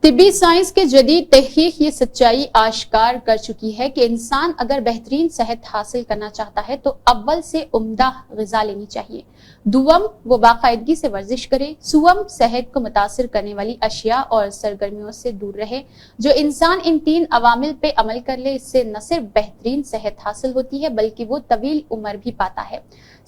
طبی سائنس کے جدید تحقیق یہ سچائی آشکار کر چکی ہے کہ انسان اگر بہترین صحت حاصل کرنا چاہتا ہے تو اول سے عمدہ غذا لینی چاہیے، دوم وہ باقاعدگی سے ورزش کرے، سوم صحت کو متاثر کرنے والی اشیاء اور سرگرمیوں سے دور رہے۔ جو انسان ان تین عوامل پہ عمل کر لے، اس سے نہ صرف بہترین صحت حاصل ہوتی ہے بلکہ وہ طویل عمر بھی پاتا ہے۔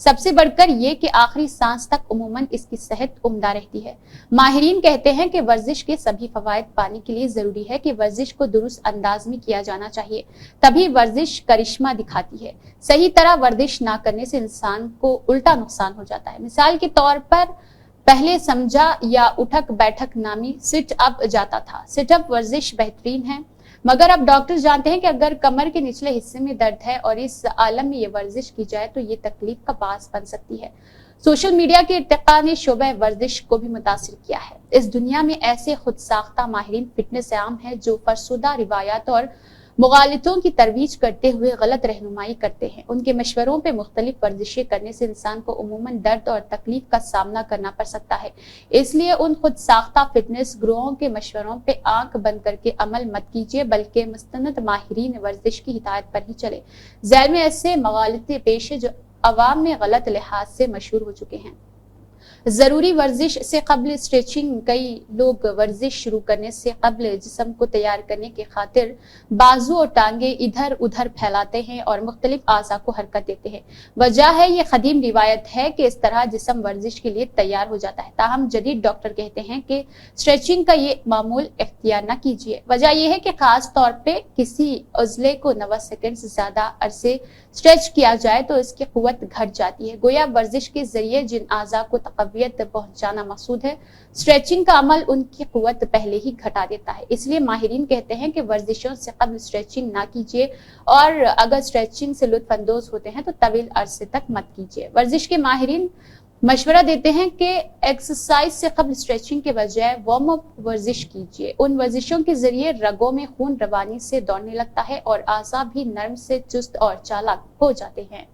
سب سے بڑھ کر یہ کہ آخری سانس تک عموماً اس کی صحت عمدہ رہتی ہے۔ ماہرین کہتے ہیں کہ ورزش کے سبھی فوائد پانے کے لیے ضروری ہے کہ ورزش کو درست انداز میں کیا جانا چاہیے، تبھی ورزش کرشمہ دکھاتی ہے۔ صحیح طرح ورزش نہ کرنے سے انسان کو الٹا نقصان ہو جاتا ہے۔ مثال کے طور پر پہلے سمجھا یا اٹھک بیٹھک نامی سٹ اپ جاتا تھا۔ سٹ اپ ورزش بہترین ہے، مگر اب ڈاکٹر جانتے ہیں کہ اگر کمر کے نچلے حصے میں درد ہے اور اس عالم میں یہ ورزش کی جائے تو یہ تکلیف کا باعث بن سکتی ہے۔ سوشل میڈیا کے ارتقاء نے شعبہ ورزش کو بھی متاثر کیا ہے۔ اس دنیا میں ایسے خود ساختہ ماہرین فٹنس عام ہیں جو فرسودہ روایات اور مغالطوں کی ترویج کرتے ہوئے غلط رہنمائی کرتے ہیں۔ ان کے مشوروں پہ مختلف ورزشیں کرنے سے انسان کو عموماً درد اور تکلیف کا سامنا کرنا پڑ سکتا ہے، اس لیے ان خود ساختہ فٹنس گروہوں کے مشوروں پہ آنکھ بند کر کے عمل مت کیجیے بلکہ مستند ماہرین ورزش کی ہدایت پر ہی چلے۔ ذیل میں ایسے مغالطے پیش ہے جو عوام میں غلط لحاظ سے مشہور ہو چکے ہیں۔ ضروری ورزش سے قبل اسٹریچنگ۔ کئی لوگ ورزش شروع کرنے سے قبل جسم کو تیار کرنے کی خاطر بازو اور ٹانگیں ادھر ادھر پھیلاتے ہیں اور مختلف اعضاء کو حرکت دیتے ہیں۔ وجہ ہے یہ قدیم روایت ہے کہ اس طرح جسم ورزش کے لیے تیار ہو جاتا ہے، تاہم جدید ڈاکٹر کہتے ہیں کہ اسٹریچنگ کا یہ معمول اختیار نہ کیجیے۔ وجہ یہ ہے کہ خاص طور پہ کسی عضلے کو 90 سیکنڈ سے زیادہ عرصے اسٹریچ کیا جائے تو اس کی قوت گھٹ جاتی ہے۔ گویا ورزش کے ذریعے جن اعضاء کو تقویت پہنچانا مقصود ہے، اسٹریچنگ کا عمل ان کی قوت پہلے ہی گھٹا دیتا ہے۔ اس لیے ماہرین کہتے ہیں کہ ورزشوں سے قبل اسٹریچنگ نہ کیجیے اور اگر اسٹریچنگ سے لطف اندوز ہوتے ہیں تو طویل عرصے تک مت کیجیے۔ ورزش کے ماہرین مشورہ دیتے ہیں کہ ایکسرسائز سے قبل اسٹریچنگ کے بجائے وارم اپ ورزش کیجیے۔ ان ورزشوں کے ذریعے رگوں میں خون روانی سے دوڑنے لگتا ہے اور اعضاء بھی نرم سے چست اور چالاک ہو جاتے ہیں۔